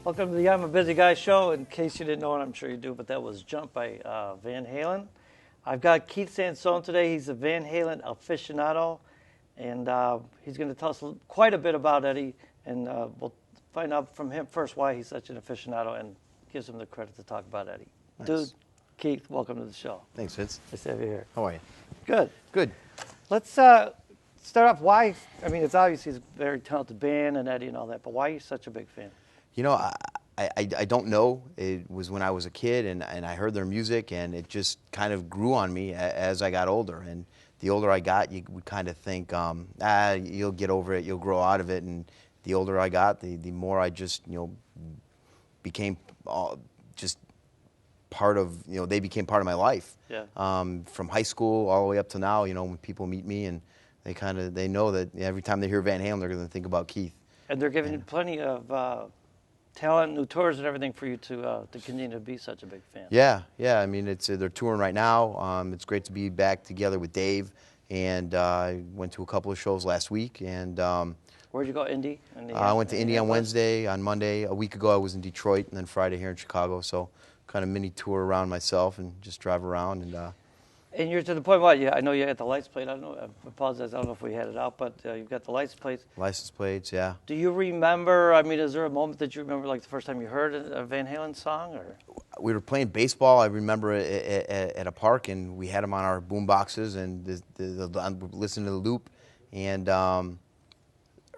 Welcome to the I'm a Busy Guy show. In case you didn't know it, I'm sure you do, but that was Jump by Van Halen. I've got Keith Sansone today. He's a Van Halen aficionado, and he's going to tell us quite a bit about Eddie, and we'll find out from him first why he's such an aficionado and gives him the credit to talk about Eddie. Nice. Dude, Keith, welcome to the show. Thanks, Vince. Nice to have you here. How are you? Good. Good. Let's start off why, I mean, it's obvious he's a very talented band and Eddie and all that, but why are you such a big fan? You know, I don't know. It was when I was a kid, and I heard their music, and it just kind of grew on me as I got older. And the older I got, you would kind of think, you'll get over it, you'll grow out of it. And the older I got, the more I just, became just part of, they became part of my life. Yeah. From high school all the way up to now, when people meet me and they know that every time they hear Van Halen, they're going to think about Keith. And they're giving you plenty of talent, new tours and everything for you to continue to be such a big fan. Yeah. I mean, they're touring right now. It's great to be back together with Dave, and I went to a couple of shows last week. And where'd you go? Indy? I went to Indy on Wednesday. On Monday, a week ago, I was in Detroit, and then Friday here in Chicago. So kind of mini tour around myself and just drive around and you're to the point where I know you had the license plate. I apologize. I don't know if we had it out, but you've got the license plates. License plates, yeah. Do you remember? I mean, is there a moment that you remember, like the first time you heard a Van Halen song, or? We were playing baseball. I remember at a park, and we had them on our boom boxes, and listened to the loop, and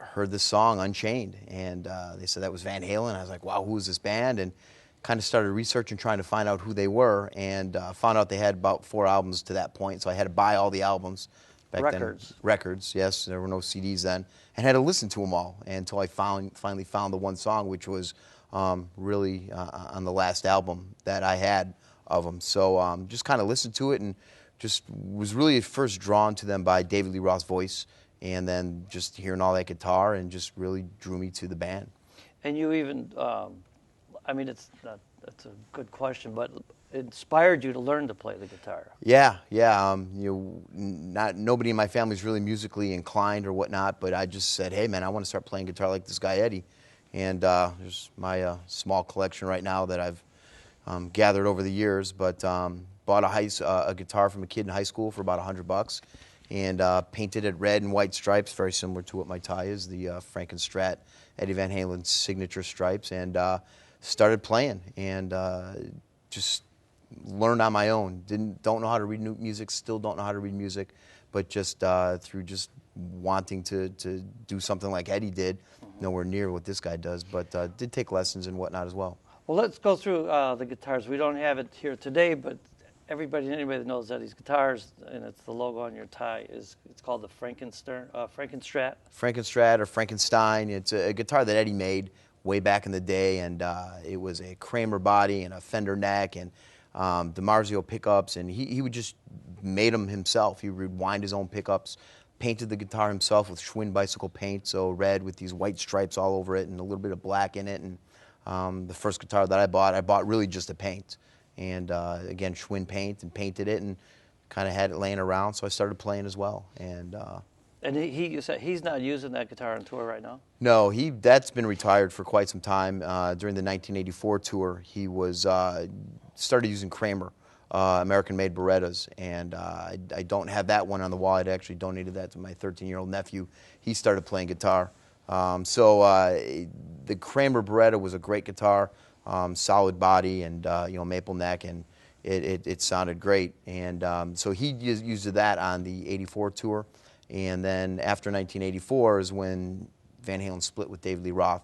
heard the song Unchained, and they said that was Van Halen. I was like, wow, who is this band? And kind of started researching, trying to find out who they were, and found out they had about 4 albums to that point, so I had to buy all the albums. Back Records. Then. Records, yes. There were no CDs then. And had to listen to them all until I finally found the one song, which was really on the last album that I had of them. So just kind of listened to it and just was really at first drawn to them by David Lee Roth's voice, and then just hearing all that guitar, and just really drew me to the band. And you even... I mean, that's a good question, but it inspired you to learn to play the guitar. Yeah. Nobody in my family is really musically inclined or whatnot, but I just said, hey, man, I want to start playing guitar like this guy Eddie. And there's my small collection right now that I've gathered over the years, but bought a guitar from a kid in high school for about $100, and painted it red and white stripes, very similar to what my tie is, the Frankenstrat Eddie Van Halen's signature stripes, and started playing, and just learned on my own. Don't know how to read music, still don't know how to read music, but just through just wanting to do something like Eddie did, nowhere near what this guy does, but did take lessons and whatnot as well. Well, let's go through the guitars. We don't have it here today, but anybody that knows Eddie's guitars, and it's the logo on your tie, it's called the Frankenstrat. Frankenstrat or Frankenstein. It's a guitar that Eddie made way back in the day, and it was a Kramer body and a Fender neck and DiMarzio pickups, and he would just made them himself. He would wind his own pickups, painted the guitar himself with Schwinn bicycle paint, so red with these white stripes all over it and a little bit of black in it. And the first guitar that I bought really just to paint, and again Schwinn paint, and painted it and kind of had it laying around, so I started playing as well. And you said he's not using that guitar on tour right now? No, that's been retired for quite some time. During the 1984 tour, he was started using Kramer, American-made Berettas, and I don't have that one on the wall. I'd actually donated that to my 13-year-old nephew. He started playing guitar. The Kramer Beretta was a great guitar, solid body and maple neck, and it sounded great. And so he used that on the '84 tour. And then after 1984 is when Van Halen split with David Lee Roth.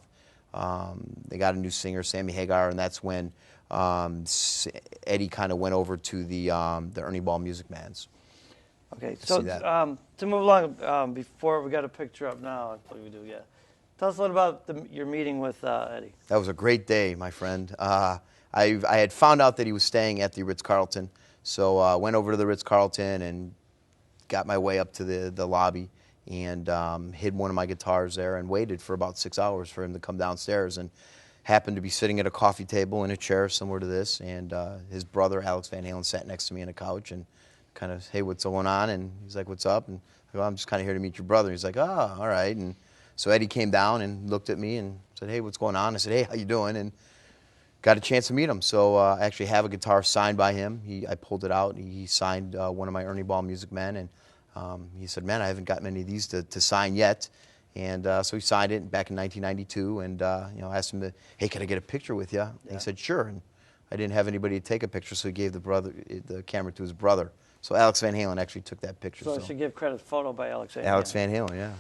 They got a new singer, Sammy Hagar, and that's when Eddie kind of went over to the Ernie Ball Music Mans. Okay, so to move along, before we got a picture up now, I believe we do, yeah. Tell us a little about your meeting with Eddie. That was a great day, my friend. I had found out that he was staying at the Ritz-Carlton, so I went over to the Ritz-Carlton and got my way up to the lobby and hid one of my guitars there and waited for about 6 hours for him to come downstairs, and happened to be sitting at a coffee table in a chair similar to this, and his brother, Alex Van Halen, sat next to me on a couch and kind of, hey, what's going on? And he's like, what's up? And I go, I'm just kind of here to meet your brother. He's like, oh, all right. And So Eddie came down and looked at me and said, "Hey, what's going on?" I said, "Hey, how you doing?" And got a chance to meet him. So I actually have a guitar signed by him. I pulled it out. He signed one of my Ernie Ball Music Men, and he said, "Man, I haven't got many of these to sign yet." And so he signed it back in 1992, and asked him, "Hey, can I get a picture with you?" And he said, "Sure." And I didn't have anybody to take a picture, so he gave the camera to his brother. So Alex Van Halen actually took that picture. So I should give credit photo by Alex Van Halen. Alex Van Halen, yeah.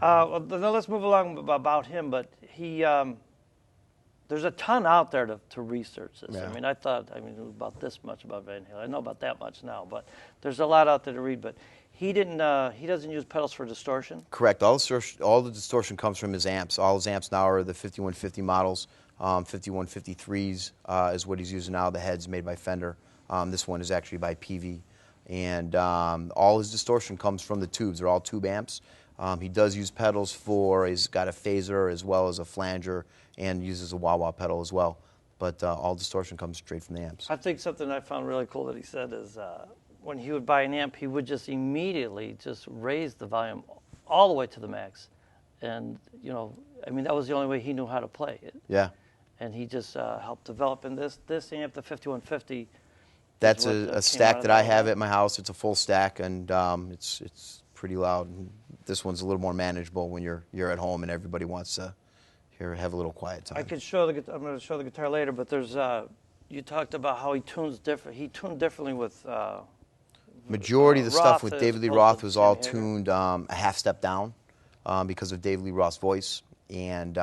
Well, now let's move along about him. But he, there's a ton out there to research this. Yeah. I mean, about this much about Van Halen. I know about that much now, but there's a lot out there to read. But he doesn't use pedals for distortion. Correct. All the distortion comes from his amps. All his amps now are the 5150 models. 5153s is what he's using now. The head's made by Fender. This one is actually by PV. And all his distortion comes from the tubes. They're all tube amps. He does use pedals he's got a phaser as well as a flanger, and uses a wah-wah pedal as well. But all distortion comes straight from the amps. I think something I found really cool that he said is when he would buy an amp, he would just immediately just raise the volume all the way to the max. And, that was the only way he knew how to play it. Yeah. And he just helped develop. And this amp, the 5150, that's a stack that I have at my house. It's a full stack, and it's pretty loud. And this one's a little more manageable when you're at home and everybody wants to have a little quiet time. I could show I'm going to show the guitar later, but there's you talked about how he tunes different. He tuned differently with. Majority of the stuff with David Lee Roth was all Sammy tuned a half step down because of David Lee Roth's voice. And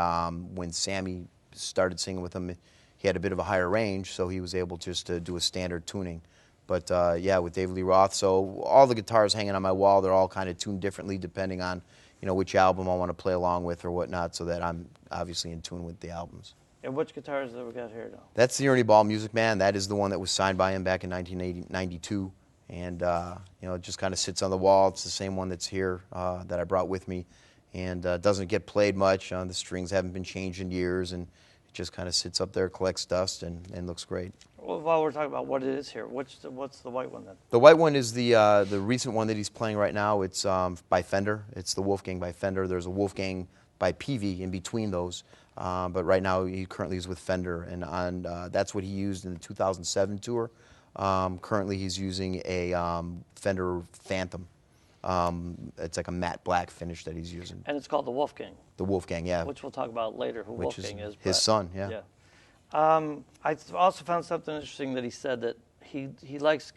when Sammy started singing with him, he had a bit of a higher range, so he was able just to do a standard tuning. But yeah, with David Lee Roth, so all the guitars hanging on my wall, they're all kind of tuned differently depending on which album I want to play along with or whatnot, so that I'm obviously in tune with the albums. And which guitars that we got here now? That's the Ernie Ball Music Man. That is the one that was signed by him back in 1992. And it just kind of sits on the wall. It's the same one that's here that I brought with me, and doesn't get played much. The strings haven't been changed in years, and it just kind of sits up there, collects dust, and looks great. Well, while we're talking about what it is here, what's the white one then? The white one is the recent one that he's playing right now. It's by Fender. It's the Wolfgang by Fender. There's a Wolfgang by PV in between those, but right now he currently is with Fender, and that's what he used in the 2007 tour. Currently he's using a Fender Phantom. It's like a matte black finish that he's using. And it's called the Wolfgang. The Wolfgang, yeah. Which we'll talk about later, who Wolfgang is. His son, yeah. Yeah. I also found something interesting that he said that he likes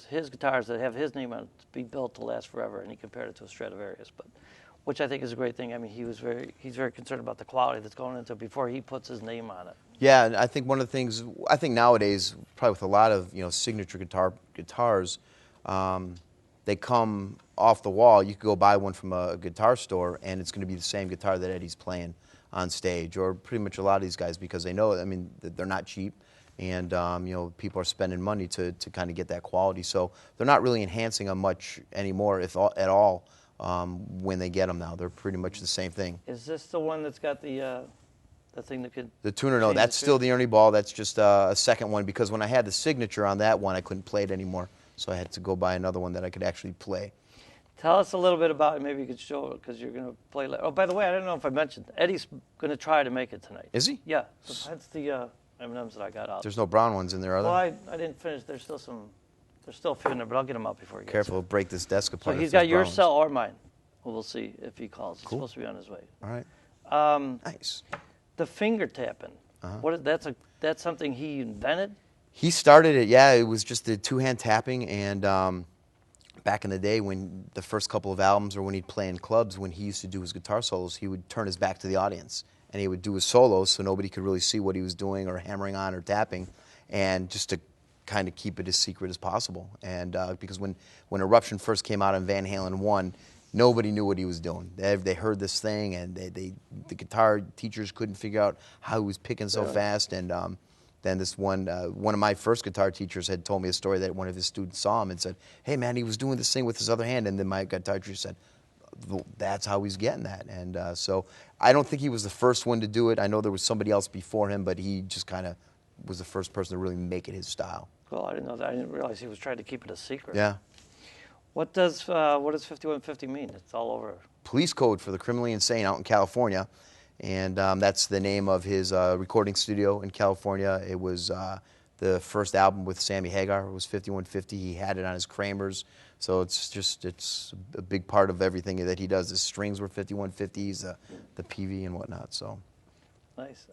his guitars that have his name on it to be built to last forever, and he compared it to a Stradivarius, which I think is a great thing. I mean, he's very concerned about the quality that's going into it before he puts his name on it. Yeah, and I think one of the things, nowadays, probably with a lot of signature guitars, they come off the wall. You could go buy one from a guitar store, and it's going to be the same guitar that Eddie's playing on stage, or pretty much a lot of these guys, because they know, they're not cheap, and people are spending money to kind of get that quality. So they're not really enhancing them much anymore, if at all, when they get them now. They're pretty much the same thing. Is this the one that's got the thing that could... The tuner, no, that's still the Ernie Ball. That's just a second one, because when I had the signature on that one, I couldn't play it anymore. So I had to go buy another one that I could actually play. Tell us a little bit about it. Maybe you could show it, because you're going to play... Oh, by the way, I don't know if I mentioned, Eddie's going to try to make it tonight. Is he? Yeah. So that's the M&Ms that I got out. There's no brown ones in there, are there? Well, I didn't finish. There's still a few in there, but I'll get them out before he gets Careful, here. break this desk apart. So he's got your cell or mine. Well, we'll see if he calls. He's Cool. supposed to be on his way. All right. Nice. The finger tapping. That's something he invented? He started it, yeah. It was just the two-hand tapping, and back in the day, when the first couple of albums, or when he'd play in clubs, when he used to do his guitar solos, he would turn his back to the audience, and he would do his solos so nobody could really see what he was doing or hammering on or tapping, and just to kind of keep it as secret as possible. And because when Eruption first came out on Van Halen 1, nobody knew what he was doing. They heard this thing, and the guitar teachers couldn't figure out how he was picking so fast. And then this one of my first guitar teachers had told me a story that one of his students saw him and said, "Hey man, he was doing this thing with his other hand." And then my guitar teacher said, "That's how he's getting that." And so I don't think he was the first one to do it. I know there was somebody else before him, but he just kind of was the first person to really make it his style. Well, I didn't know that. I didn't realize he was trying to keep it a secret. Yeah. What does 5150 mean? It's all over police code for the criminally insane out in California, and that's the name of his recording studio in California. It was the first album with Sammy Hagar. It was 5150. He had it on his Kramers, so it's a big part of everything that he does. His strings were 5150s, the PV and whatnot. So nice.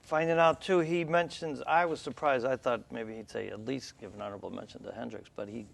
Finding out too, he mentions. I was surprised. I thought maybe he'd say at least give an honorable mention to Hendrix, but he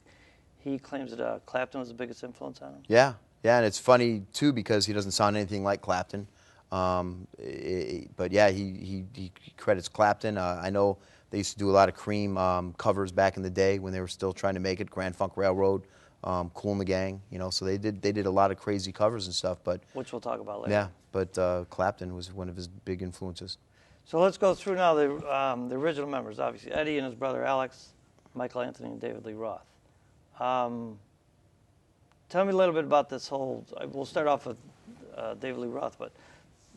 claims that Clapton was the biggest influence on him. Yeah, and it's funny too because he doesn't sound anything like Clapton. But yeah, he credits Clapton. I know they used to do a lot of Cream covers back in the day when they were still trying to make it. Grand Funk Railroad, Kool and the Gang, so they did a lot of crazy covers and stuff. But which we'll talk about later. Yeah, but Clapton was one of his big influences. So let's go through now the original members. Obviously, Eddie and his brother Alex, Michael Anthony, and David Lee Roth. Tell me a little bit about this whole. We'll start off with David Lee Roth, but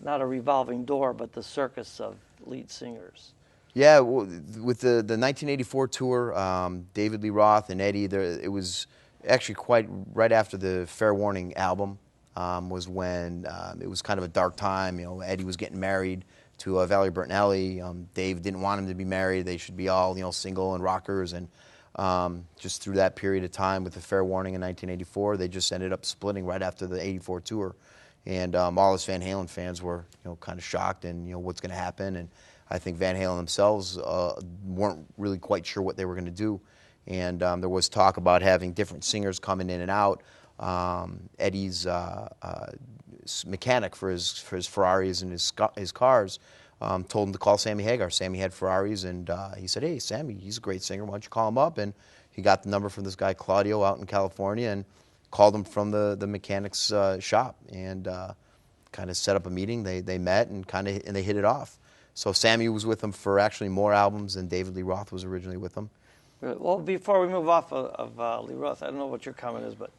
not a revolving door, but the circus of lead singers. Yeah, well, with the 1984 tour, David Lee Roth and Eddie, it was actually quite right after the Fair Warning album was when it was kind of a dark time. Eddie was getting married to Valerie Bertinelli. Dave didn't want him to be married. They should be all single and rockers. And just through that period of time with the Fair Warning in 1984, they just ended up splitting right after the '84 tour. And all us Van Halen fans were kind of shocked and what's going to happen. And I think Van Halen themselves weren't really quite sure what they were going to do. And there was talk about having different singers coming in and out. Eddie's mechanic for his Ferraris and his cars told him to call Sammy Hagar. Sammy had Ferraris, and he said, "Hey, Sammy, he's a great singer. Why don't you call him up?" And he got the number from this guy Claudio out in California and called him from the mechanic's shop and kind of set up a meeting. They met and they hit it off. So Sammy was with them for actually more albums than David Lee Roth was originally with them. Well, before we move off of Lee Roth, I don't know what your comment is, but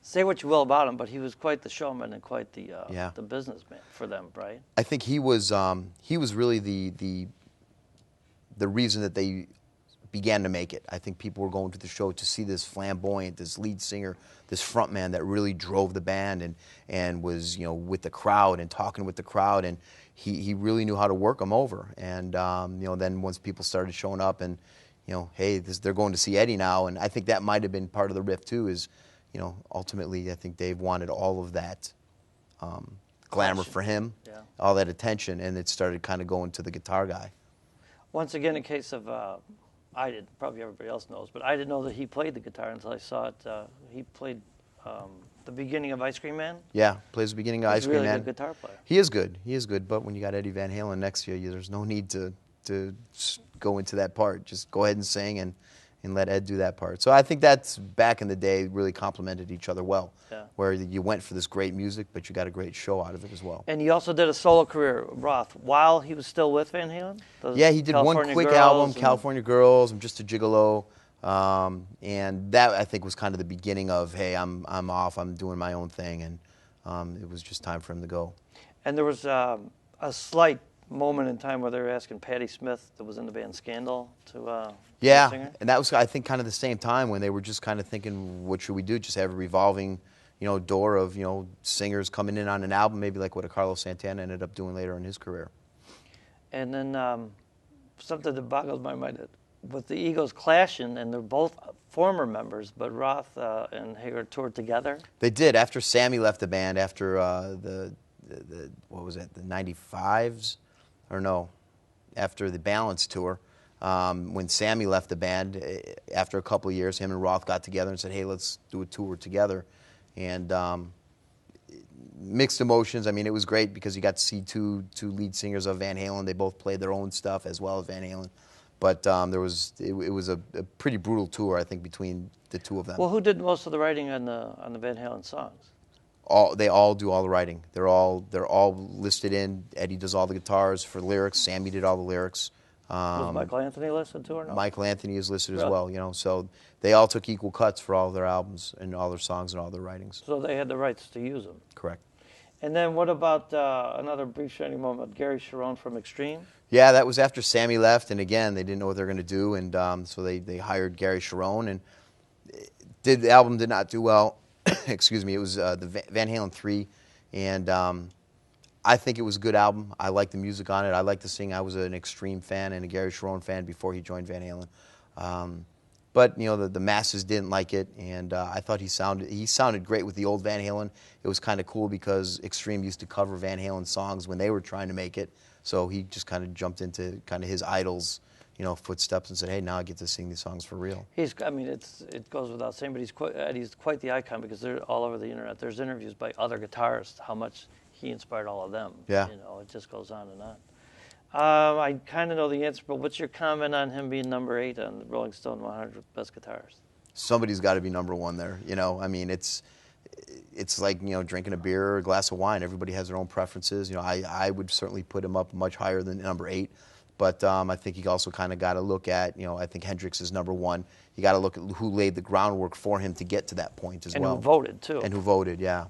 say what you will about him, but he was quite the showman and quite the businessman for them, right? I think he was really the reason that they began to make it. I think people were going to the show to see this flamboyant, this lead singer, this front man that really drove the band and was with the crowd and talking with the crowd, and he really knew how to work them over. And then once people started showing up and hey, they're going to see Eddie now, and I think that might have been part of the riff too. Is ultimately I think Dave wanted all of that glamour for him, all that attention, and it started kind of going to the guitar guy. Once again, in case of I did, probably everybody else knows, but I didn't know that he played the guitar until I saw it. He played the beginning of Ice Cream Man. Yeah, plays the beginning of Ice Cream Man. He's a really good guitar player. He is good. He is good, but when you got Eddie Van Halen next to you, there's no need to go into that part. Just go ahead and sing and let Ed do that part. So I think that's, back in the day, really complemented each other well, where you went for this great music, but you got a great show out of it as well. And he also did a solo career, Roth, while he was still with Van Halen? Yeah, he did one quick album, California Girls, and Just a Gigolo, and that, I think, was kind of the beginning of, hey, I'm off, I'm doing my own thing, and it was just time for him to go. And there was a slight moment in time where they were asking Patti Smith, that was in the band Scandal, to yeah, singer? And that was, I think, kind of the same time when they were just kind of thinking, what should we do? Just have a revolving, door of, singers coming in on an album, maybe like what a Carlos Santana ended up doing later in his career. And then something that boggles my mind, with the egos clashing, and they're both former members, but Roth and Hagar toured together. They did. After Sammy left the band, after the what was it, the 95s? Or no, after the Balance tour, when Sammy left the band, after a couple of years, him and Roth got together and said, hey, let's do a tour together. And mixed emotions. I mean, it was great because you got to see two lead singers of Van Halen. They both played their own stuff as well as Van Halen. But it was a pretty brutal tour, I think, between the two of them. Well, who did most of the writing on the Van Halen songs? They all do all the writing. They're all listed in. Eddie does all the guitars for lyrics. Sammy did all the lyrics. Was Michael Anthony listed too, or no? Michael Anthony is listed as well. So they all took equal cuts for all their albums and all their songs and all their writings. So they had the rights to use them. Correct. And then what about another brief shining moment, Gary Cherone from Extreme? Yeah, that was after Sammy left, and again, they didn't know what they were going to do, and so they hired Gary Cherone, and the album did not do well. excuse me, it was the Van Halen 3, and I think it was a good album. I like the music on it. I like to sing. I was an Extreme fan and a Gary Cherone fan before he joined Van Halen. But you know, the masses didn't like it, and I thought he sounded great with the old Van Halen. It was kind of cool because Extreme used to cover Van Halen songs when they were trying to make it. So he just kind of jumped into kind of his idols, you know, footsteps and said, "Hey, now I get to sing these songs for real." I mean, it goes without saying, but Eddie's quite the icon because they're all over the internet. There's interviews by other guitarists how much he inspired all of them. Yeah. You know, it just goes on and on. I kind of know the answer, but what's your comment on him being number 8 on the Rolling Stone 100 Best Guitarists? Somebody's got to be number 1 there. You know, I mean, it's like, you know, drinking a beer or a glass of wine. Everybody has their own preferences. You know, I would certainly put him up much higher than number 8. But I think you also kind of got to look at, you know, I think Hendrix is number 1. You got to look at who laid the groundwork for him to get to that point as well. And who voted, too. And who voted, yeah.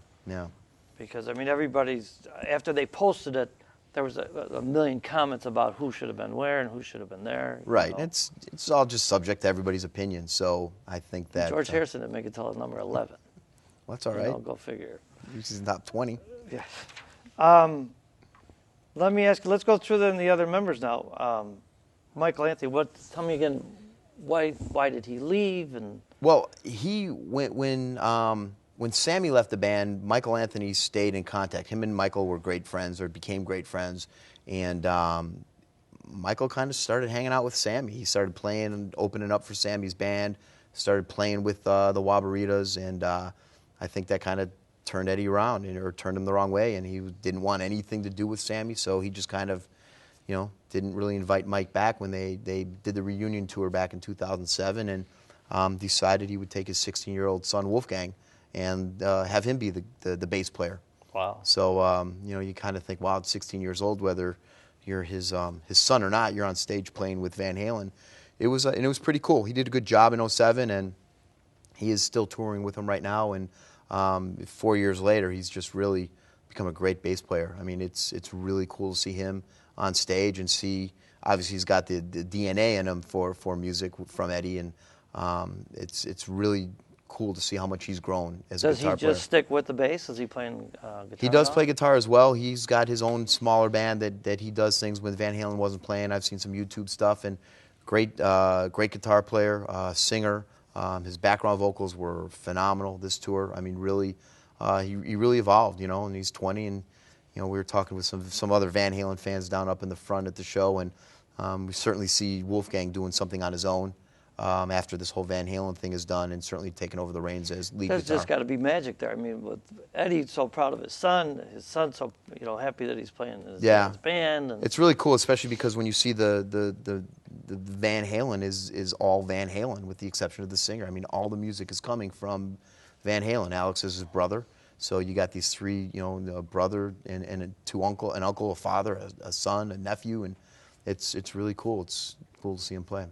Because, I mean, after they posted it, there was a million comments about who should have been where and who should have been there. Right. You know. It's all just subject to everybody's opinion. So I think that George Harrison didn't make it till number 11. Well, that's all right. Go figure. He's in the top 20. Yeah. Let me ask you, let's go through the other members now. Michael Anthony, tell me again, why did he leave? And well, he went when Sammy left the band, Michael Anthony stayed in contact. Him and Michael were great friends, or became great friends, and Michael kind of started hanging out with Sammy. He started playing and opening up for Sammy's band, started playing with the Wabaritas, and I think that kind of turned Eddie around, or turned him the wrong way, and he didn't want anything to do with Sammy, so he just kind of, you know, didn't really invite Mike back when they did the reunion tour back in 2007, and decided he would take his 16-year-old son, Wolfgang, and have him be the bass player. Wow. So, you know, you kind of think, wow, at 16 years old, whether you're his son or not, you're on stage playing with Van Halen. And it was pretty cool. He did a good job in 07, and he is still touring with him right now, and 4 years later, he's just really become a great bass player. I mean, it's really cool to see him on stage and see, obviously he's got the DNA in him for music from Eddie, and it's really cool to see how much he's grown as a guitar player. Does he just stick with the bass? Is he playing guitar? He does play guitar as well. He's got his own smaller band that he does things with. Van Halen wasn't playing. I've seen some YouTube stuff, and great guitar player, singer. His background vocals were phenomenal this tour. I mean, really, he really evolved, you know, and he's 20, and, you know, we were talking with some other Van Halen fans down up in the front at the show, and we certainly see Wolfgang doing something on his own after this whole Van Halen thing is done, and certainly taking over the reins as lead guitar. There's just got to be magic there. I mean, with Eddie's so proud of his son's so, you know, happy that he's playing in his band. And it's really cool, especially because when you see the Van Halen is all Van Halen, with the exception of the singer. I mean, all the music is coming from Van Halen. Alex is his brother, so you got these 3, you know, a brother and an uncle, a father, a son, a nephew, and it's really cool. It's cool to see him play.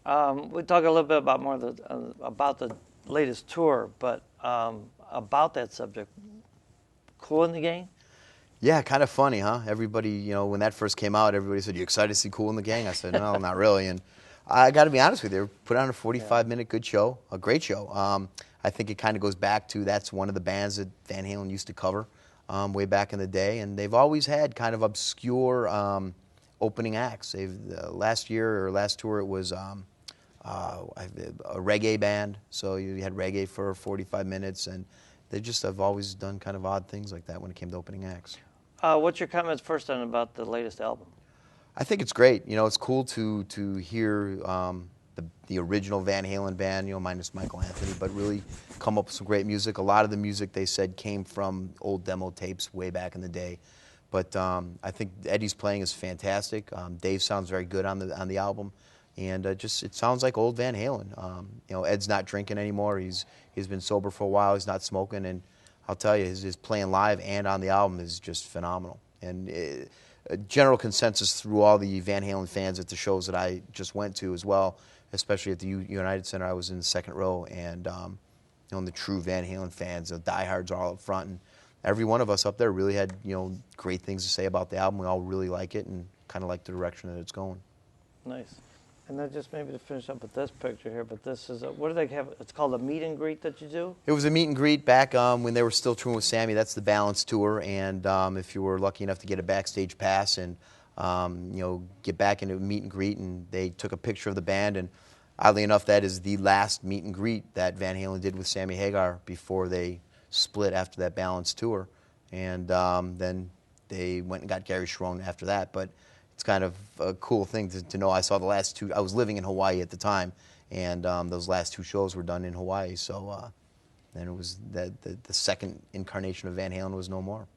We talk a little bit about the latest tour, but about that subject, Cool in the Gang? Yeah, kind of funny, huh? Everybody, you know, when that first came out, everybody said, "You excited to see Cool in the Gang?" I said, "No, not really." And I got to be honest with you, they put on a 45-minute good show, a great show. I think it kind of goes back to that's one of the bands that Van Halen used to cover way back in the day, and they've always had kind of obscure opening acts. Last tour, it was a reggae band, so you had reggae for 45 minutes, and they just have always done kind of odd things like that when it came to opening acts. What's your comments first on about the latest album? I think it's great. You know, it's cool to hear the original Van Halen band, you know, minus Michael Anthony, but really come up with some great music. A lot of the music, they said, came from old demo tapes way back in the day. But I think Eddie's playing is fantastic. Dave sounds very good on the album. And it sounds like old Van Halen. You know, Ed's not drinking anymore. He's been sober for a while. He's not smoking, and I'll tell you, his playing live and on the album is just phenomenal. And a general consensus through all the Van Halen fans at the shows that I just went to as well, especially at the United Center. I was in the second row, and you know, the true Van Halen fans, the diehards, are all up front, and every one of us up there really had, you know, great things to say about the album. We all really like it and kind of like the direction that it's going. Nice. And then just maybe to finish up with this picture here, but this is, what do they have? It's called a meet and greet that you do? It was a meet and greet back when they were still touring with Sammy. That's the Balance Tour, and if you were lucky enough to get a backstage pass and get back into a meet and greet, and they took a picture of the band, and oddly enough, that is the last meet and greet that Van Halen did with Sammy Hagar before they split after that Balance Tour, and then they went and got Gary Cherone after that, but it's kind of a cool thing to know. I saw the last two. I was living in Hawaii at the time, and those last two shows were done in Hawaii. So then it was the second incarnation of Van Halen was no more.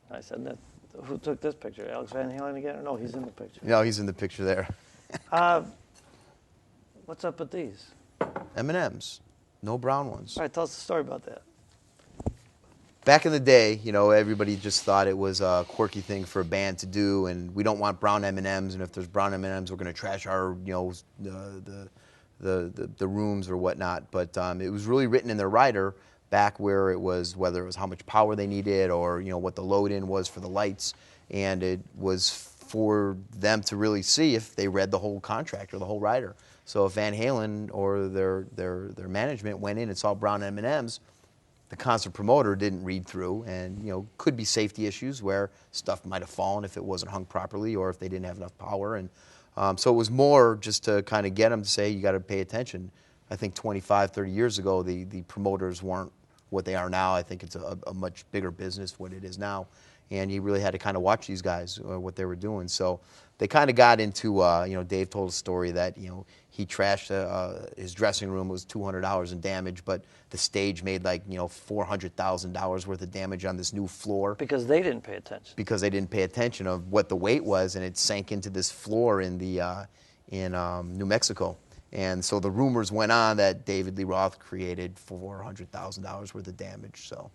I said that. Who took this picture? Alex Van Halen again? Or no, he's in the picture. No, he's in the picture there. What's up with these? M&Ms, no brown ones. All right, tell us the story about that. Back in the day, everybody just thought it was a quirky thing for a band to do, and we don't want brown M&Ms, and if there's brown M&Ms, we're going to trash our, the rooms or whatnot. But it was really written in their rider back where it was, whether it was how much power they needed or, what the load-in was for the lights, and it was for them to really see if they read the whole contract or the whole rider. So if Van Halen or their management went in and saw brown M&Ms, the concert promoter didn't read through, and could be safety issues where stuff might have fallen if it wasn't hung properly or if they didn't have enough power. And so it was more just to kind of get them to say, you got to pay attention. I think 25, 30 years ago, the promoters weren't what they are now. I think it's a much bigger business what it is now, and you really had to kind of watch these guys what they were doing. So they kind of got into Dave told a story that he trashed his dressing room. It was $200 in damage, but the stage made like $400,000 worth of damage on this new floor Because they didn't pay attention. because they didn't pay attention of what the weight was, and it sank into this floor in the in New Mexico. And so the rumors went on that David Lee Roth created $400,000 worth of damage. So,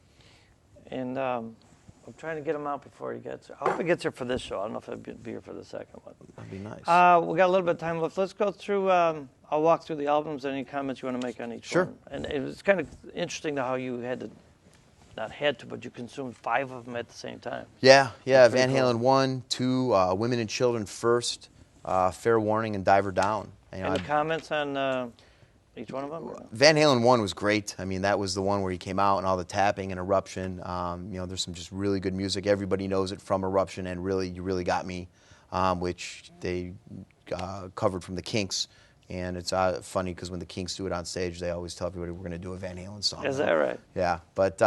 And I'm trying to get him out before he gets here. I hope he gets here for this show. I don't know if he'll be here for the second one. that'd be nice. We got a little bit of time left. Let's go through, I'll walk through the albums. Any comments you want to make on each Sure. one? And it was kind of interesting how you had to, not had to, but you consumed 5 of them at the same time. Yeah. That's Van pretty cool. Halen 1, 2, Women and Children First, Fair Warning, and Diver Down. Any comments on each one of them? Van Halen 1 was great. I mean, that was the one where he came out and all the tapping and Eruption. There's some just really good music. Everybody knows it from Eruption and Really, You Really Got Me, which they covered from the Kinks. And it's funny because when the Kinks do it on stage, they always tell everybody we're going to do a Van Halen song. Is that right? Yeah, but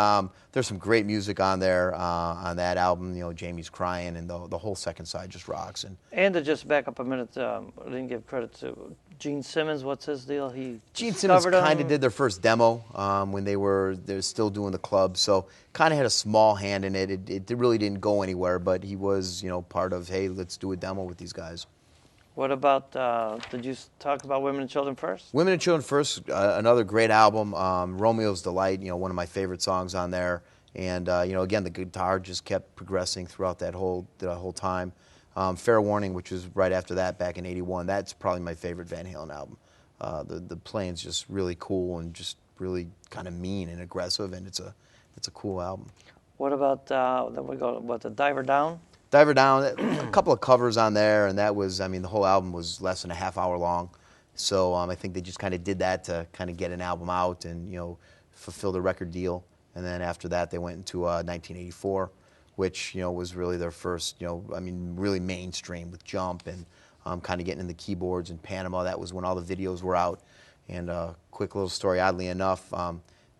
there's some great music on there on that album. Jamie's Crying, and the whole second side just rocks. And To just back up a minute, I didn't give credit to Gene Simmons. What's his deal? Gene Simmons discovered kind of him. did their first demo when they were still doing the club, so kind of had a small hand in it. It really didn't go anywhere, but he was part of, hey, let's do a demo with these guys. What about, did you talk about Women and Children First? Women and Children First, another great album. Romeo's Delight, one of my favorite songs on there. And again, the guitar just kept progressing throughout that whole time. Fair Warning, which was right after that, back in '81. That's probably my favorite Van Halen album. The playing's just really cool and just really kind of mean and aggressive, and it's a cool album. What about, then we go, the Diver Down? Diver Down, a couple of covers on there, and that was, the whole album was less than a half hour long. So I think they just kind of did that to kind of get an album out and, fulfill the record deal. And then after that, they went into 1984, which, was really their first, really mainstream with Jump and kind of getting in the keyboards in Panama. That was when all the videos were out. And quick little story, oddly enough,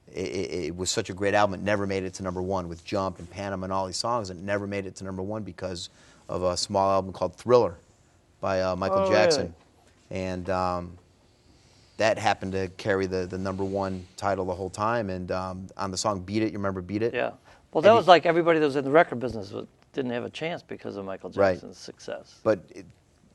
it was such a great album, it never made it to number 1 with Jump and Panama and all these songs. It never made it to number 1 because of a small album called Thriller by Michael Jackson. Really? And that happened to carry the number 1 title the whole time. And on the song Beat It, you remember Beat It? Yeah. Well, that was like everybody that was in the record business didn't have a chance because of Michael Jackson's success. But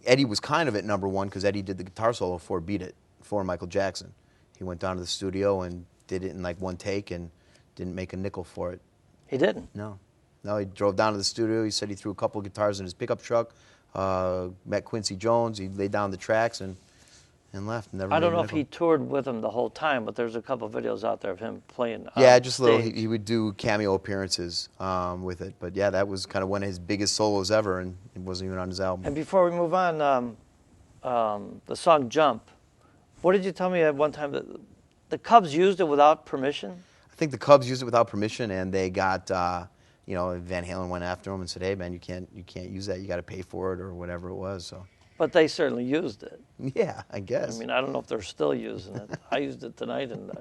Eddie was kind of at number 1 because Eddie did the guitar solo for Beat It, for Michael Jackson. He went down to the studio and did it in like one take and didn't make a nickel for it. He didn't? No, he drove down to the studio. He said he threw a couple of guitars in his pickup truck, met Quincy Jones. He laid down the tracks and left. Never. I don't made a know if he nickel. toured with him the whole time, but there's a couple of videos out there of him playing. Yeah, just a little. stage. He would do cameo appearances with it. But yeah, that was kind of one of his biggest solos ever, and it wasn't even on his album. And before we move on, the song Jump. What did you tell me at one time that the Cubs used it without permission? I think the Cubs used it without permission, and they got, Van Halen went after them and said, "Hey, man, you can't use that. You got to pay for it or whatever it was." So. But they certainly used it. Yeah, I guess. I mean, I don't know if they're still using it. I used it tonight, and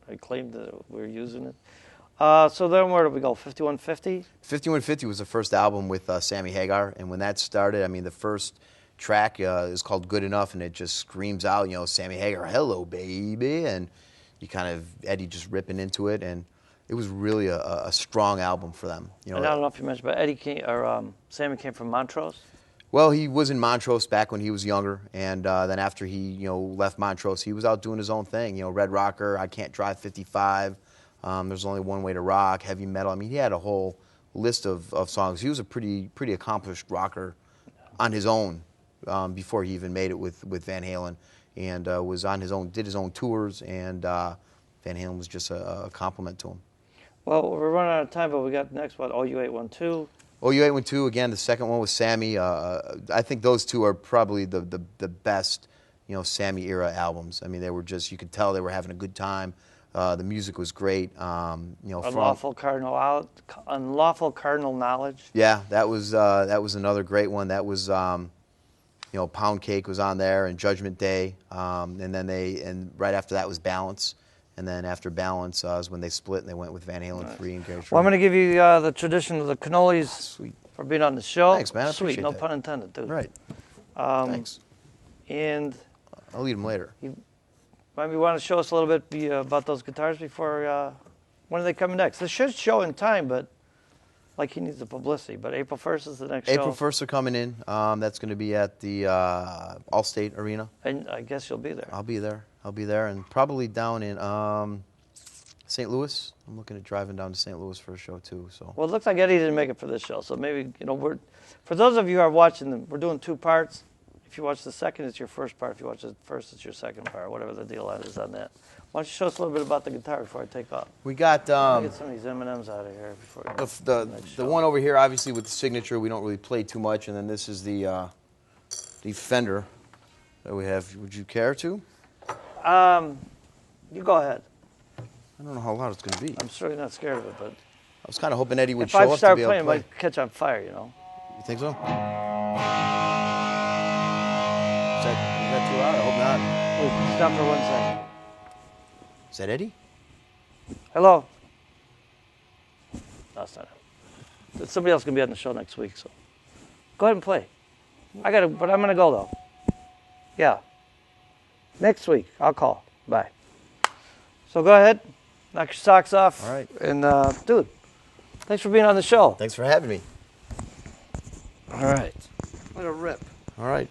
I claimed that we were using it. So then where do we go? 5150? 5150 was the first album with Sammy Hagar, and when that started, I mean, the first track is called Good Enough, and it just screams out, Sammy Hagar, hello, baby, and you kind of, Eddie just ripping into it, and it was really a strong album for them. And I don't know if you mentioned, but Sammy came from Montrose? Well, he was in Montrose back when he was younger, and then after he, left Montrose, he was out doing his own thing. Red Rocker, I Can't Drive 55, There's Only One Way to Rock, Heavy Metal. I mean, he had a whole list of songs. He was a pretty accomplished rocker on his own before he even made it with Van Halen, and was on his own, did his own tours, and Van Halen was just a compliment to him. Well, we're running out of time, but we got the next one, OU812. OU812, again, the second one was Sammy. I think those two are probably the best, Sammy era albums. I mean, they were just, you could tell they were having a good time. The music was great. Unlawful Cardinal Knowledge. Yeah, that was another great one. That was, Pound Cake was on there, and Judgment Day, and then right after that was Balance. And then after Balance is when they split and they went with Van Halen 3 and Gary Cherone. Well, I'm going to give you the tradition of the cannolis. Sweet. For being on the show. Thanks, man. I Sweet, appreciate no that. pun intended, dude. Right. Thanks. And I'll eat them later. you maybe want to show us a little bit about those guitars before, when are they coming next? They should show in time, but like he needs the publicity. But April 1st is the next show. April 1st are coming in. That's going to be at the Allstate Arena. And I guess you'll be there. I'll be there, and probably down in St. Louis. I'm looking at driving down to St. Louis for a show too. So. Well, it looks like Eddie didn't make it for this show, so maybe for those of you who are watching them, we're doing 2 parts. If you watch the second, it's your first part. If you watch the first, it's your second part. Whatever the deal is on that. Why don't you show us a little bit about the guitar before I take off? We got Let me get some of these M&Ms out of here before. the one over here, obviously with the signature. We don't really play too much, and then this is the Fender that we have. Would you care to? You go ahead. I don't know how loud it's going to be. I'm sure you're not scared of it, but I was kind of hoping Eddie would if show I up to start be able playing, to it play. might catch on fire, You think so? Is that too loud? I hope not. Wait, stop for 1 second. Is that Eddie? Hello? No, that's not him. Somebody else is going to be on the show next week, so go ahead and play. But I'm going to go, though. Yeah. Next week, I'll call. Bye. So go ahead. Knock your socks off. All right. And, dude, thanks for being on the show. Thanks for having me. All right. What a rip. All right.